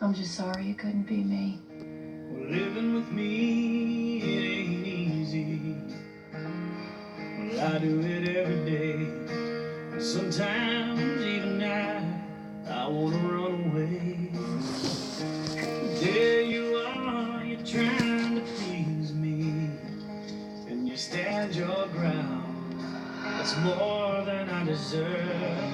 I'm just sorry it couldn't be me. Well, living with me, it ain't easy. Well, I do it every day. And sometimes, even I wanna run away. There you are, you're trying to please me. And you stand your ground. That's more than I deserve.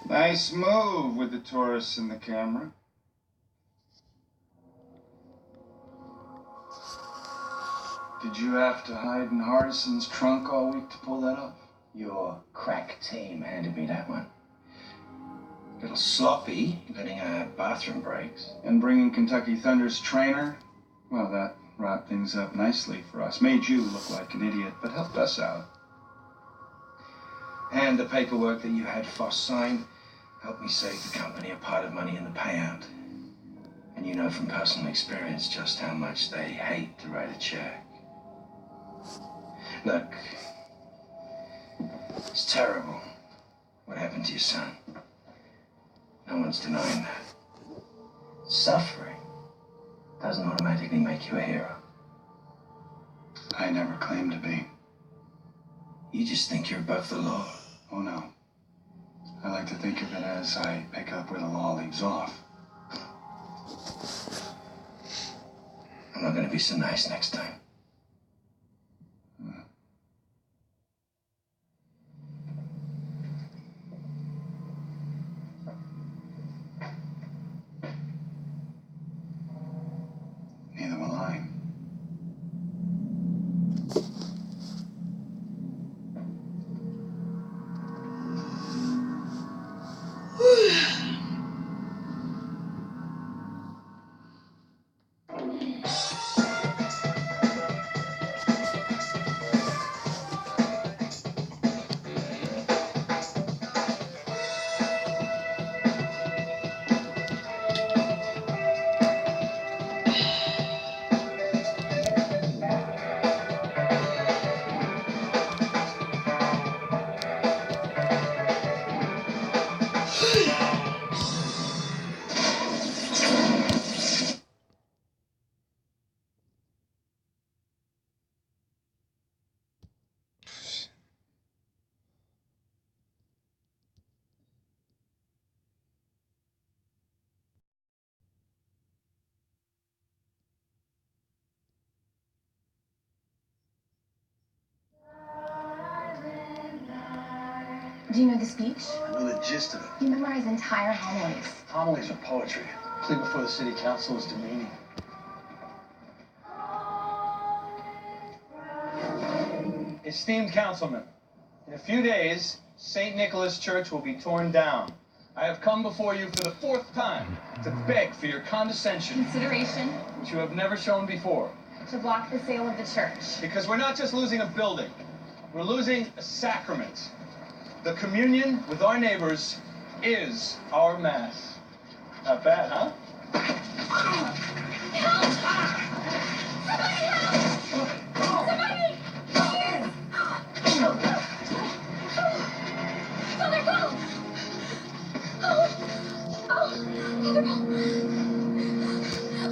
Nice move with the tourists and the camera. Did you have to hide in Hardison's trunk all week to pull that off? Your crack team handed me that one. A little sloppy, letting her have bathroom breaks. And bringing Kentucky Thunder's trainer? Well, that wrapped things up nicely for us. Made you look like an idiot, but helped us out. And the paperwork that you had Foss sign helped me save the company a pot of money in the payout. And you know from personal experience just how much they hate to write a check. Look, it's terrible what happened to your son. No one's denying that. Suffering doesn't automatically make you a hero. I never claimed to be. You just think you're above the law. Oh, no. I like to think of it as I pick up where the law leaves off. I'm not going to be so nice next time. Neither will I. Do you know the speech? I know the gist of it. You memorize entire homilies. Homilies are poetry. Plea before the city council is demeaning. Esteemed councilmen, in a few days, St. Nicholas Church will be torn down. I have come before you for the 4th time to beg for your condescension, Consideration which you have never shown before. to block the sale of the church. Because we're not just losing a building, we're losing a sacrament. The communion with our neighbors is our mass. Not bad, huh?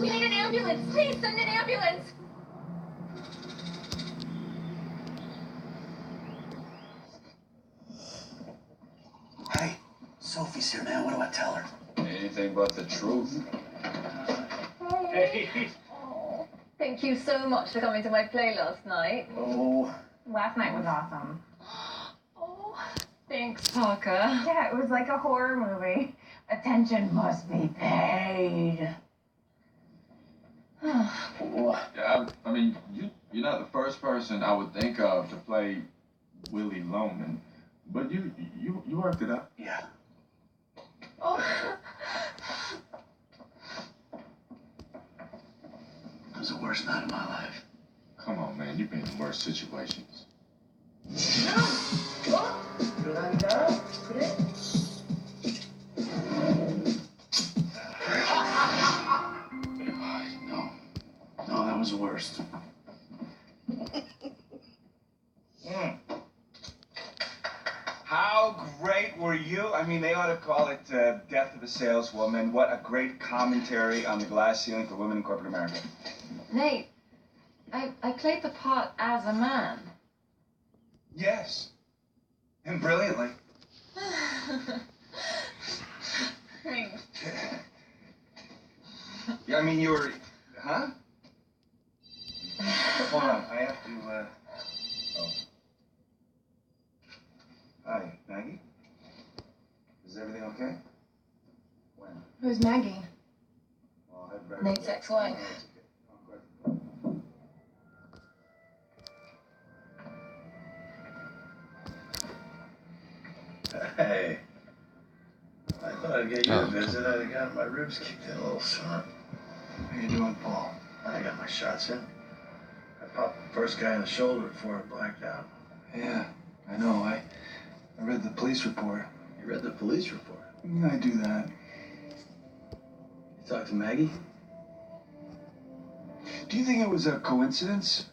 We need an ambulance. Please send an ambulance. Hey, Sophie's here, man. What do I tell her? Anything but the truth. Hey. Oh, thank you so much for coming to my play last night. Oh. Last night was awesome. Oh, thanks, Parker. Yeah, it was like a horror movie. Attention must be paid. Yeah, I mean, you're not the first person I would think of to play Willie Loman, but you worked it out. Yeah. worst night of my life. Come on, man. You've been in worse situations. No. No, that was the worst. How great were you? I mean, they ought to call it Death of a Saleswoman. What a great commentary on the glass ceiling for women in corporate America. Nate, I played the part as a man. Yes. And brilliantly. Thanks. Yeah, I mean, you were... Huh? Hold on, I have to, Oh. Hi, Maggie? Is everything okay? When? Who's Maggie? Well, I'd better... Nate's ex-wife. Oh, it's okay. Hey. I thought I'd get you a visit. I'd have got my ribs kicked in a little sooner. How you doing, Paul? I got my shots in. I popped the first guy in the shoulder before I blacked out. Yeah, I know. I read the police report. You read the police report? I do that. You talked to Maggie? Do you think it was a coincidence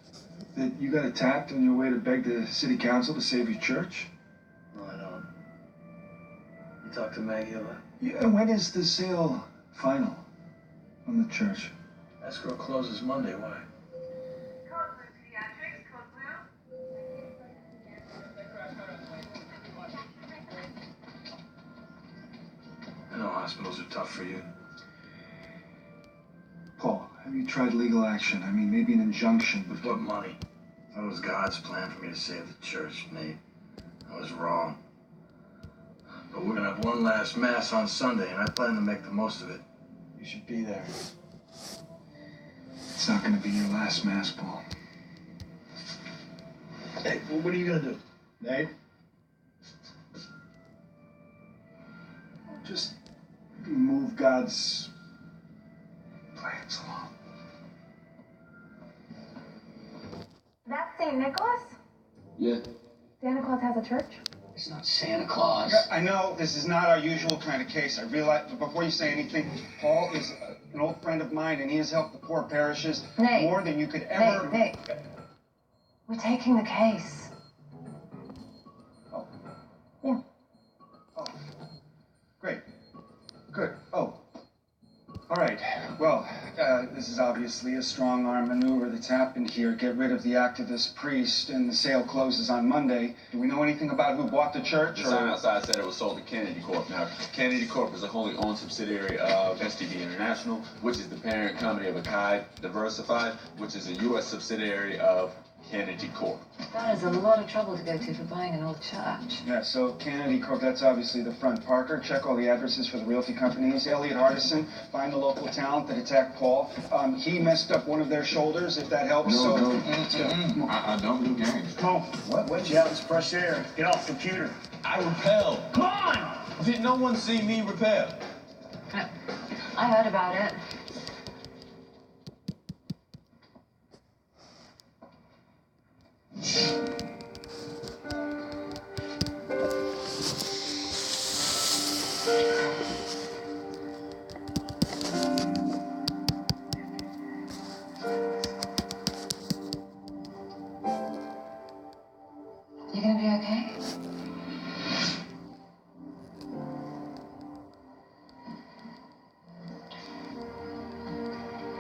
that you got attacked on your way to beg the city council to save your church? No, I don't. You talked to Maggie a lot? Yeah, and when is the sale final on the church? Escrow closes Monday. Why? Code blue pediatrics, code blue. I know hospitals are tough for you. Paul, have you tried legal action? I mean, maybe an injunction. With what money? That was God's plan for me to save the church, Nate. I was wrong. But we're gonna have one last mass on Sunday, and I plan to make the most of it. You should be there. It's not going to be your last mass, Paul. Hey, well, what are you gonna do? Nate? Just move God's plans along. That's St. Nicholas? Yeah. Santa Claus has a church? It's not Santa Claus. I know this is not our usual kind of case. I realize, but before you say anything, Paul is an old friend of mine, and he has helped the poor parishes Nate. more than you could ever... Nate. We're taking the case. Oh. Yeah. Oh. Great. Good. Oh. All right. Well, this is obviously a strong-arm maneuver that's happened here. Get rid of the activist priest, and the sale closes on Monday. Do we know anything about who bought the church? The sign outside said it was sold to Kennedy Corp. Now, Kennedy Corp is a wholly owned subsidiary of STB International, which is the parent company of Akai Diversified, which is a U.S. subsidiary of Kennedy Corp. That is a lot of trouble to go to for buying an old church. Yeah, so Kennedy Corp, that's obviously the front. Parker, check all the addresses for the realty companies. Elliot Hardison, find the local talent that attacked Paul. He messed up one of their shoulders, if that helps. I don't do games. Come on. What? When'd you out in fresh air? Get off the computer. I repel. Come on! Did no one see me repel? I heard about it. You gonna be okay?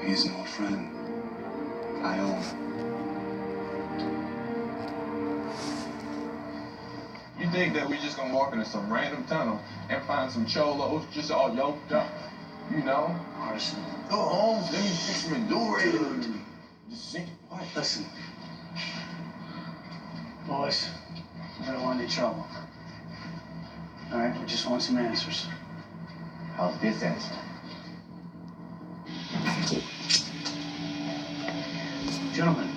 He's an old friend. I owe him. You think that we just gonna walk into some random tunnel and find some cholos just all yoked up? You know? Hardison. Go home, let me fix some endurance. Just sink it. What? Listen. Boys, I don't want any trouble. All right, we just want some answers. How's this answer? Gentlemen,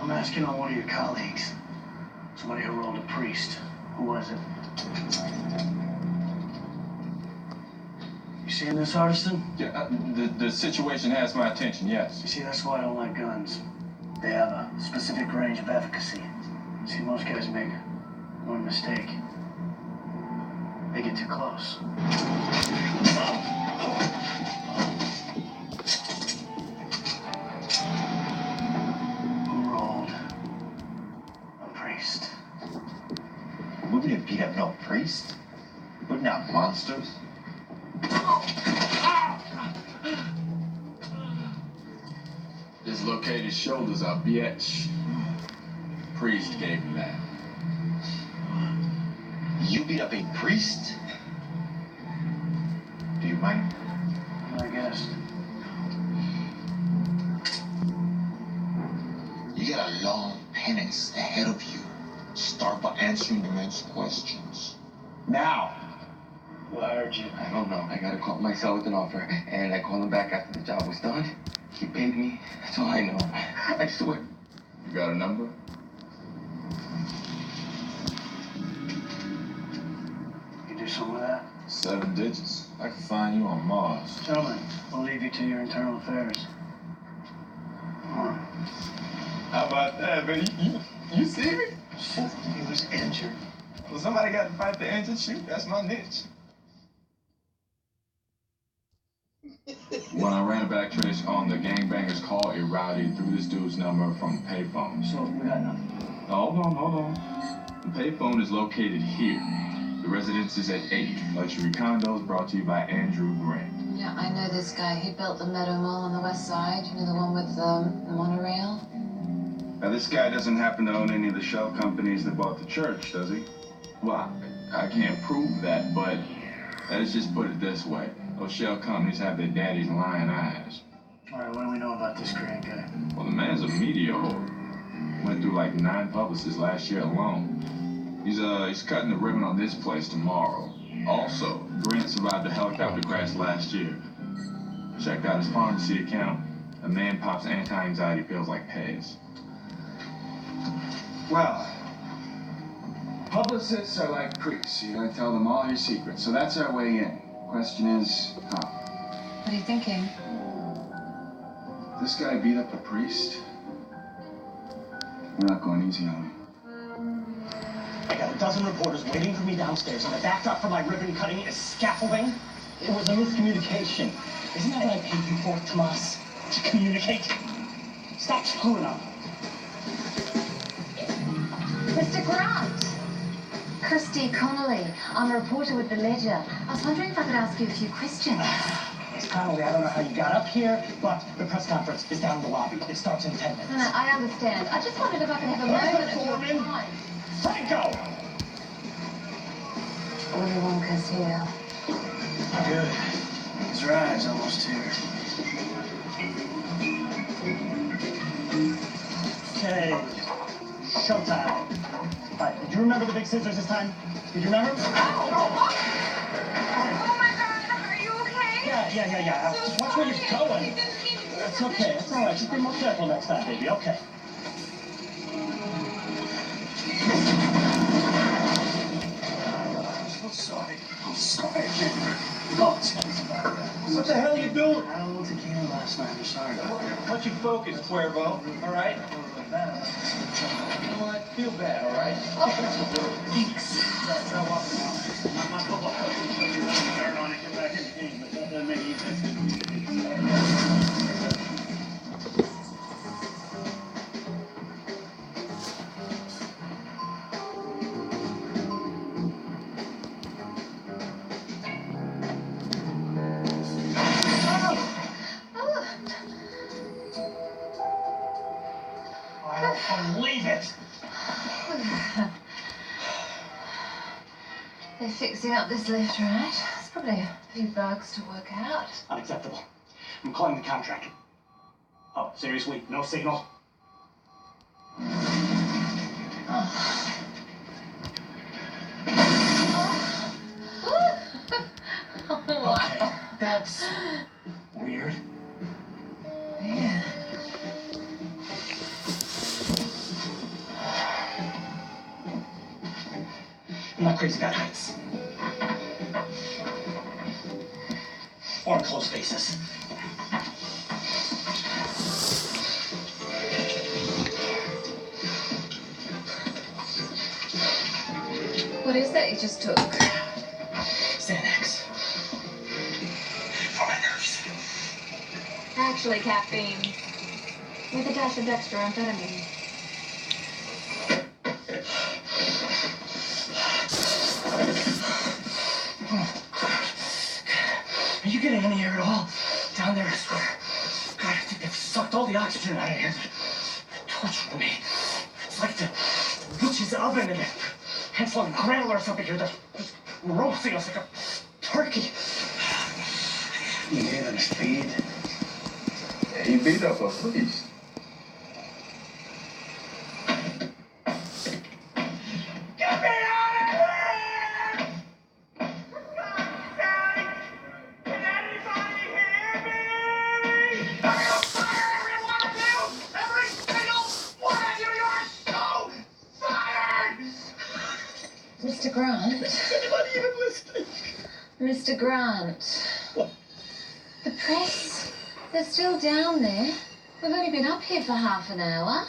I'm asking on one of your colleagues. Somebody who rolled a priest. Who was it? You seeing this, Artisan? Yeah, the situation has my attention, yes. You see, that's why I don't like guns. They have a specific range of efficacy. See, most guys make one mistake. They get too close. Who rolled a priest? We didn't beat up no priest. We're not monsters. Dislocated shoulders are bitch. Priest gave me that. You beat up a priest? Do you mind? I guess. You got a long penance ahead of you. Start by answering the man's questions. Now! Who hired you? I don't know. I got a call myself with an offer, and I called him back after the job was done. He paid me. That's all I know. I swear. You got a number? You do something with that? 7 digits. I can find you on Mars. Gentlemen, we'll leave you to your internal affairs. Come on. How about that, man? You see me? He was injured. Well, somebody got to fight the injured. Shoot, that's my niche. When I ran a back trace on the gangbanger's call, it routed through this dude's number from the payphone. So we got nothing. Hold on. The payphone is located here. The residence is at 8. Luxury condos brought to you by Andrew Grant. Yeah, I know this guy. He built the Meadow Mall on the west side. You know, the one with the monorail? Now, this guy doesn't happen to own any of the shell companies that bought the church, does he? Well, I can't prove that, but let's just put it this way. Those shell companies have their daddy's lion eyes. All right, what do we know about this Grant guy? Well, the man's a media whore. Went through like 9 publicists last year alone. He's cutting the ribbon on this place tomorrow. Also, Grant survived a helicopter crash last year. Checked out his pharmacy account. A man pops anti-anxiety pills like Pez. Well, publicists are like priests. You gotta tell them all your secrets. So that's our way in. Question is, how? What are you thinking? This guy beat up a priest? We're not going easy on him. I got a dozen reporters waiting for me downstairs, and the backdrop for my ribbon cutting is scaffolding. It was a miscommunication. Isn't that what I paid you for, Tomas? To communicate? Stop screwing up. Mr. Grant! Kirsty Connolly. I'm a reporter with the Ledger. I was wondering if I could ask you a few questions. Miss Connolly, I don't know how you got up here, but the press conference is down in the lobby. It starts in 10 minutes. No, I understand. I just wondered if I could have a moment of your time. Franco! Willy Wonka's here. Good. His ride's almost here. Okay. Showtime. All right, did you remember the big scissors this time? Did you remember? Oh my God, are you okay? Yeah. Just watch where you're going. It's okay, it's all right. Just be more careful next time, baby. Okay. I'm sorry, man. Oh, what the hell are you doing? I had a little tequila last night. I'm sorry about that. Why don't you focus, Cuervo? All right? You know what? Feel bad, all right? Thanks. That's how up now. My football coach will you turn on and get back in the game, but that doesn't make any sense. Believe it! They're fixing up this lift, right? There's probably a few bugs to work out. Unacceptable. I'm calling the contractor. Oh, seriously? No signal? Okay, that's weird. Yeah. I'm not crazy about heights. On a close basis. What is that you just took? Xanax. For my nerves. Actually, caffeine. With a dash of dextroamphetamine. Are you getting any air at all? Down there, I swear. God, I think they've sucked all the oxygen out of here. They're torturing me. It's like the witch's oven and handful of growlers up here. They're just roasting us like a turkey. You hear them speed? Yeah, he beat up a priest. Get me out of here! For God's sake! Can anybody hear me? I'm gonna fire every one of you! Every single one of you! You're so fired! Mr. Grant? Is anybody even listening? Mr. Grant. What? The press. They're still down there. We've only been up here for half an hour.